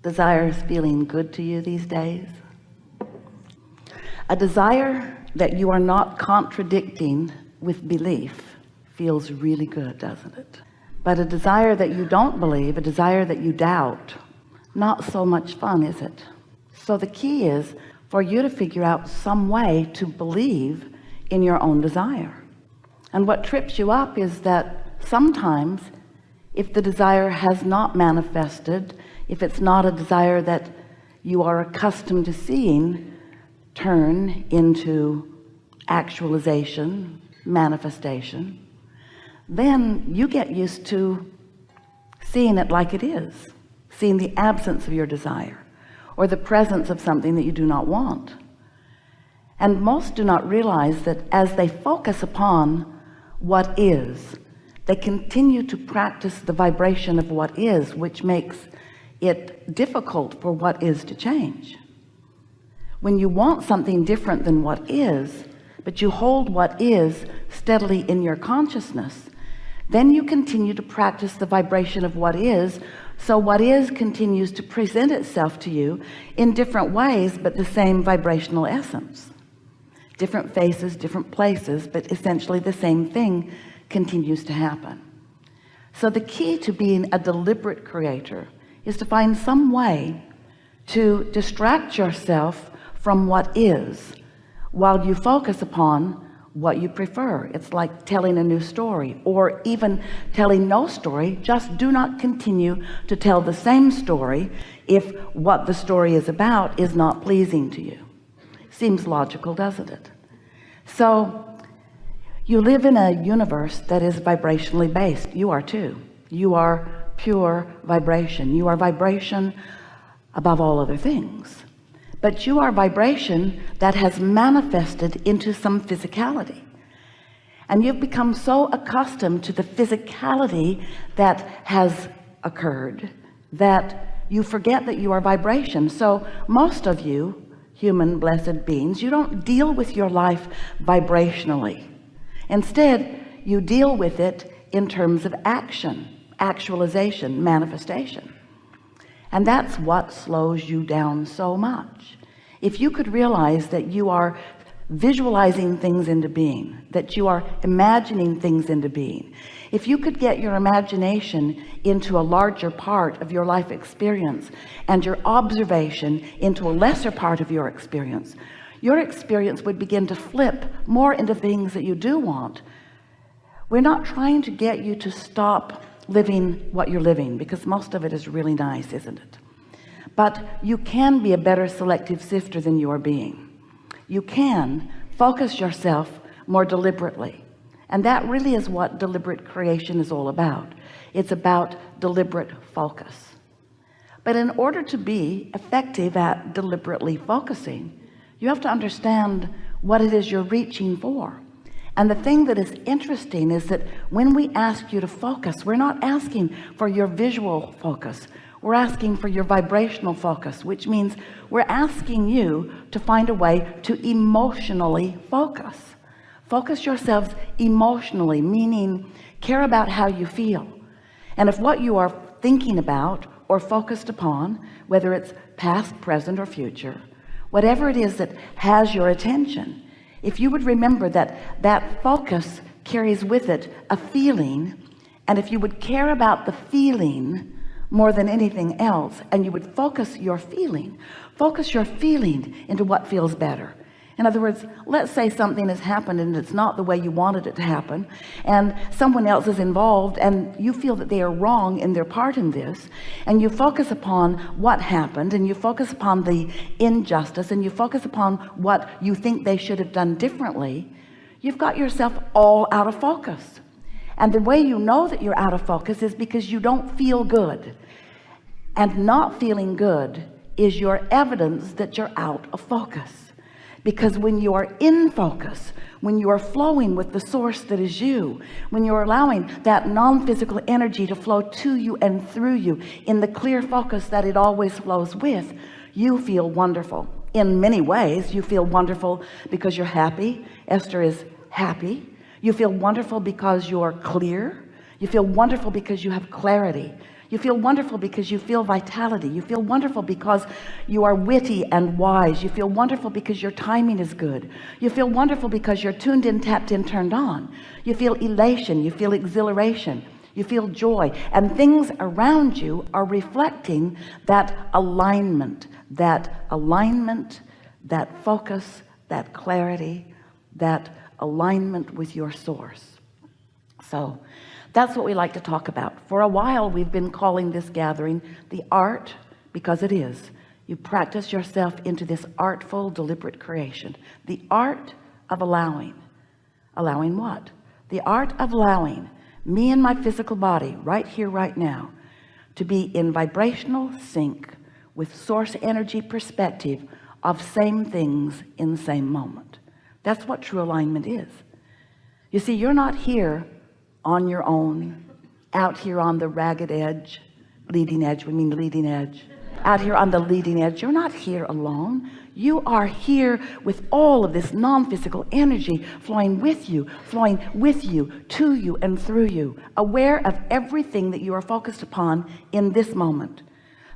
desire is feeling good to you these days? A desire that you are not contradicting with belief feels really good, doesn't it? But a desire that you don't believe, a desire that you doubt, not so much fun, is it? So the key is for you to figure out some way to believe in your own desire. And what trips you up is that sometimes if the desire has not manifested, if it's not a desire that you are accustomed to seeing turn into actualization, manifestation, then you get used to seeing it like it is, seeing the absence of your desire or the presence of something that you do not want. And most do not realize that as they focus upon what is, they continue to practice the vibration of what is, which makes it difficult for what is to change. When you want something different than what is, but you hold what is steadily in your consciousness, then you continue to practice the vibration of what is. So what is continues to present itself to you in different ways, but the same vibrational essence. Different faces, different places, but essentially the same thing continues to happen. So the key to being a deliberate creator is to find some way to distract yourself from what is while you focus upon what you prefer. It's like telling a new story, or even telling no story. Just do not continue to tell the same story if what the story is about is not pleasing to you. Seems logical, doesn't it? So you live in a universe that is vibrationally based. You are too. You are pure vibration. You are vibration above all other things. But you are vibration that has manifested into some physicality. And you've become so accustomed to the physicality that has occurred that you forget that you are vibration. So most of you, human blessed beings, you don't deal with your life vibrationally. Instead, you deal with it in terms of action, actualization, manifestation. And that's what slows you down so much. If you could realize that you are visualizing things into being, that you are imagining things into being, if you could get your imagination into a larger part of your life experience and your observation into a lesser part of your experience would begin to flip more into things that you do want. We're not trying to get you to stop living what you're living, because most of it is really nice, isn't it? But you can be a better selective sifter than you are being. You can focus yourself more deliberately, and that really is what deliberate creation is all about. It's about deliberate focus. But in order to be effective at deliberately focusing, you have to understand what it is you're reaching for. And the thing that is interesting is that when we ask you to focus, we're not asking for your visual focus. We're asking for your vibrational focus, which means we're asking you to find a way to emotionally focus. Focus yourselves emotionally, meaning care about how you feel. And if what you are thinking about or focused upon, whether it's past, present, or future, whatever it is that has your attention, if you would remember that that focus carries with it a feeling, and if you would care about the feeling more than anything else, and you would focus your feeling into what feels better. In other words, let's say something has happened and it's not the way you wanted it to happen, and someone else is involved and you feel that they are wrong in their part in this, and you focus upon what happened, and you focus upon the injustice, and you focus upon what you think they should have done differently. You've got yourself all out of focus. And the way you know that you're out of focus is because you don't feel good, and not feeling good is your evidence that you're out of focus. Because when you are in focus, when you are flowing with the source that is you, when you're allowing that non-physical energy to flow to you and through you in the clear focus that it always flows with, you feel wonderful. In many ways, you feel wonderful because you're happy. Esther is happy. You feel wonderful because you're clear. You feel wonderful because you have clarity. You feel wonderful because you feel vitality. You feel wonderful because you are witty and wise. You feel wonderful because your timing is good. You feel wonderful because you're tuned in, tapped in, turned on. You feel elation. You feel exhilaration. You feel joy, and things around you are reflecting that alignment, that focus, that clarity, that alignment with your source. So that's what we like to talk about. For a while we've been calling this gathering the art, because it is. You practice yourself into this artful, deliberate creation. The art of allowing. Allowing what? The art of allowing me and my physical body right here, right now, to be in vibrational sync with source energy perspective of same things in the same moment. That's what true alignment is. You see, you're not here on your own, out here on the ragged edge, leading edge, we mean the leading edge, out here on the leading edge. You're not here alone. You are here with all of this non-physical energy flowing with you, to you, and through you, aware of everything that you are focused upon in this moment.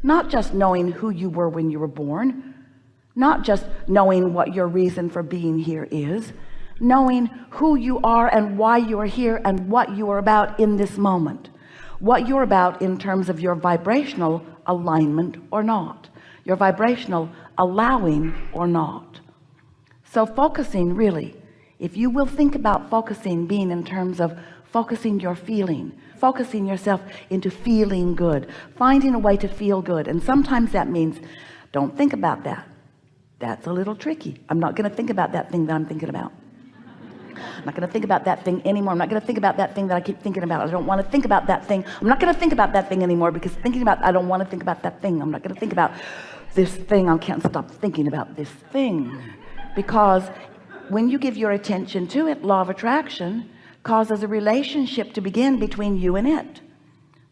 Not just knowing who you were when you were born, not just knowing what your reason for being here is, knowing who you are and why you are here and what you are about in this moment, what you're about in terms of your vibrational alignment or not, your vibrational allowing or not. So focusing, really, if you will think about focusing being in terms of focusing your feeling, focusing yourself into feeling good, finding a way to feel good. And sometimes that means don't think about that. That's a little tricky. I'm not going to think about that thing that I'm thinking about. I'm not going to think about that thing anymore. I'm not going to think about that thing that I keep thinking about. I don't want to think about that thing. I'm not going to think about that thing anymore, because I don't want to think about that thing. I'm not going to think about this thing. I can't stop thinking about this thing, because when you give your attention to it, law of attraction causes a relationship to begin between you and it.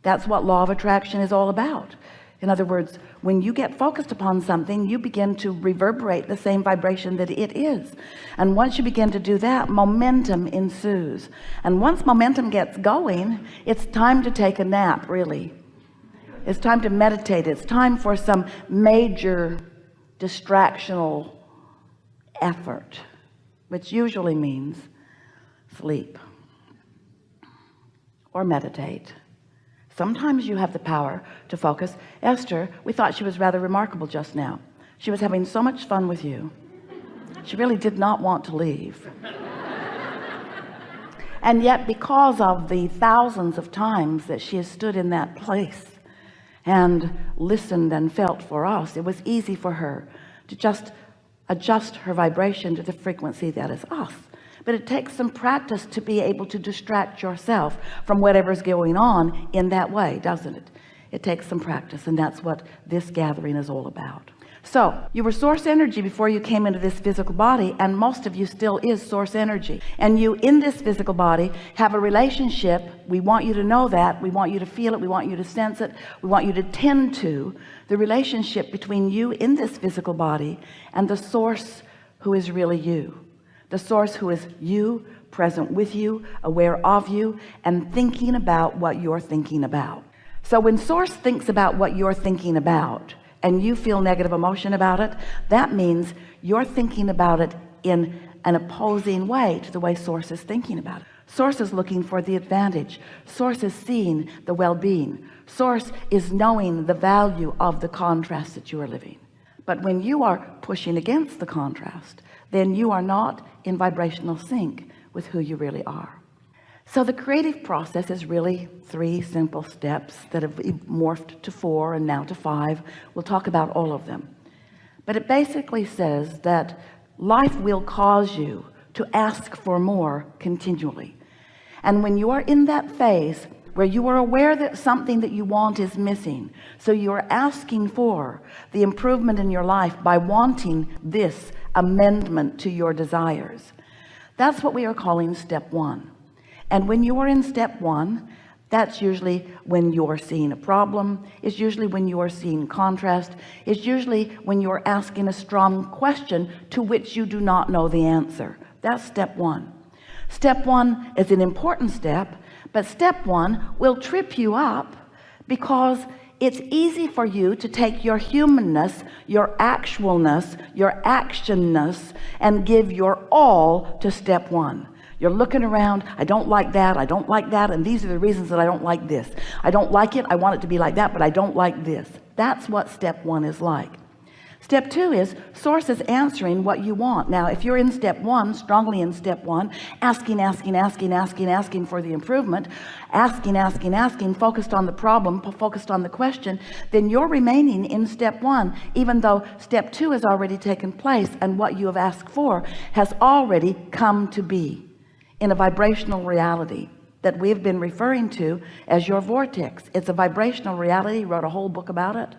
That's what law of attraction is all about. In other words, when you get focused upon something, you begin to reverberate the same vibration that it is. And once you begin to do that, momentum ensues. And once momentum gets going, it's time to take a nap, really. It's time to meditate. It's time for some major distractional effort, which usually means sleep or meditate. Sometimes you have the power to focus. Esther, we thought she was rather remarkable just now. She was having so much fun with you. She really did not want to leave. And yet, because of the thousands of times that she has stood in that place and listened and felt for us, it was easy for her to just adjust her vibration to the frequency that is us. But it takes some practice to be able to distract yourself from whatever's going on in that way, doesn't it? It takes some practice, and that's what this gathering is all about. So you were source energy before you came into this physical body, and most of you still is source energy. And you in this physical body have a relationship. We want you to know that. We want you to feel it. We want you to sense it. We want you to tend to the relationship between you in this physical body and the source who is really you. The source who is you, present with you, aware of you, and thinking about what you're thinking about. So when source thinks about what you're thinking about and you feel negative emotion about it, that means you're thinking about it in an opposing way to the way source is thinking about it. Source is looking for the advantage. Source is seeing the well-being. Source is knowing the value of the contrast that you are living. But when you are pushing against the contrast, then you are not in vibrational sync with who you really are. So the creative process is really 3 simple steps that have morphed to 4 and now to 5. We'll talk about all of them. But it basically says that life will cause you to ask for more continually. And when you are in that phase where you are aware that something that you want is missing, so you are asking for the improvement in your life by wanting this amendment to your desires, that's what we are calling step 1. And when you are in step 1, that's usually when you're seeing a problem. It's usually when you are seeing contrast. It's usually when you're asking a strong question to which you do not know the answer. That's step 1. Step 1 is an important step, but step 1 will trip you up because it's easy for you to take your humanness, your actualness, your actionness, and give your all to step one. You're looking around, I don't like that, I don't like that, and these are the reasons that I don't like this. I don't like it, I want it to be like that, but I don't like this. That's what step one is like. Step two is source is answering what you want. Now, if you're in step one, strongly in step one, asking for the improvement, asking, focused on the problem, focused on the question, then you're remaining in step one, even though step two has already taken place and what you have asked for has already come to be in a vibrational reality that we've been referring to as your vortex. It's a vibrational reality. Wrote a whole book about it.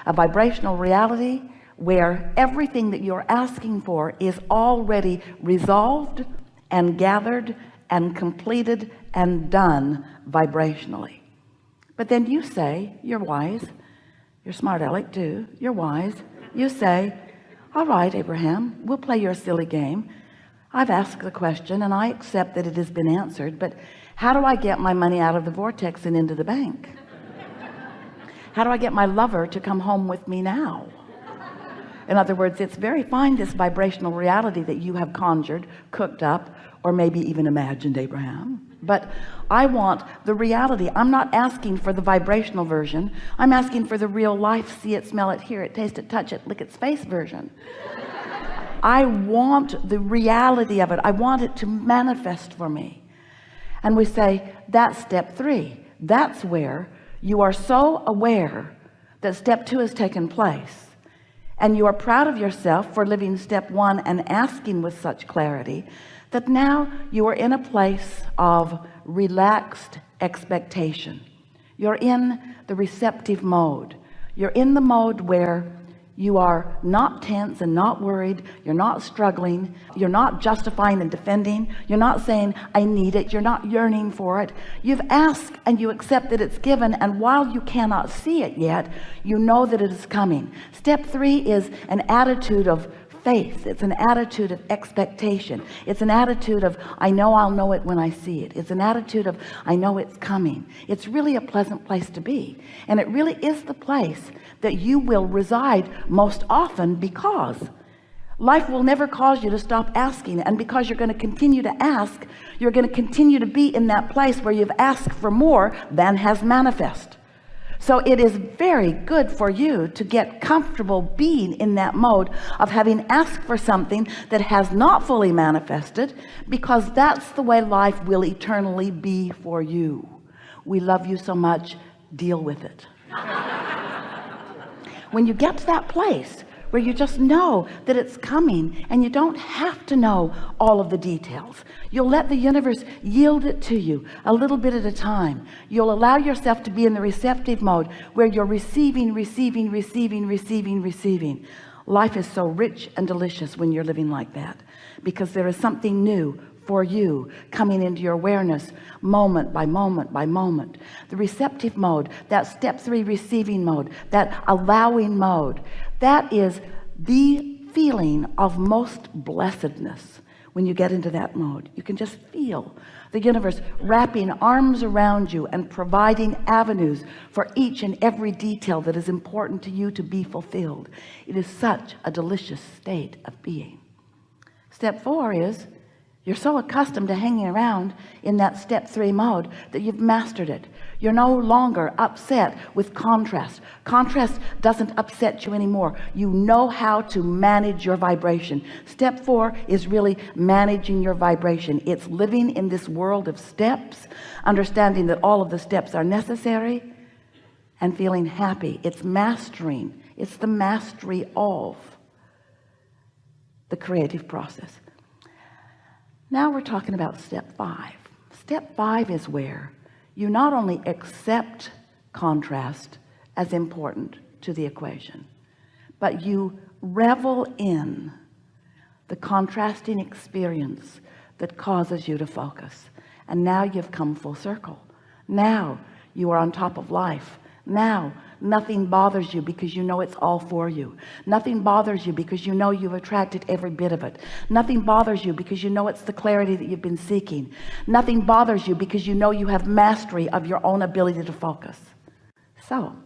A vibrational reality where everything that you're asking for is already resolved and gathered and completed and done vibrationally. But then you say, you're wise, you're smart aleck too, you're wise, you say, all right, Abraham, we'll play your silly game. I've asked the question and I accept that it has been answered, but how do I get my money out of the vortex and into the bank? How do I get my lover to come home with me now? In other words, it's very fine, this vibrational reality that you have conjured, cooked up, or maybe even imagined, Abraham, but I want the reality. I'm not asking for the vibrational version. I'm asking for the real life, see it, smell it, hear it, taste it, touch it, lick its face version. I want the reality of it. I want it to manifest for me. And we say, that's step three. That's where you are so aware that step two has taken place. And you are proud of yourself for living step one and asking with such clarity that now you are in a place of relaxed expectation. You're in the receptive mode. You're in the mode where you are not tense and not worried. You're not struggling. You're not justifying and defending. You're not saying, I need it. You're not yearning for it. You've asked and you accept that it's given. And while you cannot see it yet, you know that it is coming. Step three is an attitude of faith. It's an attitude of expectation. It's an attitude of, I know I'll know it when I see it. It's an attitude of, I know it's coming. It's really a pleasant place to be. And it really is the place that you will reside most often, because life will never cause you to stop asking. And because you're going to continue to ask, you're going to continue to be in that place where you've asked for more than has manifest. So it is very good for you to get comfortable being in that mode of having asked for something that has not fully manifested, because that's the way life will eternally be for you. We love you so much, deal with it. When you get to that place where you just know that it's coming and you don't have to know all of the details, you'll let the universe yield it to you a little bit at a time. You'll allow yourself to be in the receptive mode where you're receiving. Life is so rich and delicious when you're living like that, because there is something new for you coming into your awareness moment by moment by moment. The receptive mode, that step three receiving mode, that allowing mode, that is the feeling of most blessedness. When you get into that mode, you can just feel the universe wrapping arms around you and providing avenues for each and every detail that is important to you to be fulfilled. It is such a delicious state of being. Step four is, you're so accustomed to hanging around in that step three mode that you've mastered it. You're no longer upset with contrast. Contrast doesn't upset you anymore. You know how to manage your vibration. Step four is really managing your vibration. It's living in this world of steps, understanding that all of the steps are necessary, and feeling happy. It's mastering. It's the mastery of the creative process. Now we're talking about step five. Step five is where you not only accept contrast as important to the equation, but you revel in the contrasting experience that causes you to focus. And now you've come full circle. Now you are on top of life. Now nothing bothers you because you know it's all for you. Nothing bothers you because you know you've attracted every bit of it. Nothing bothers you because you know it's the clarity that you've been seeking. Nothing bothers you because you know you have mastery of your own ability to focus. So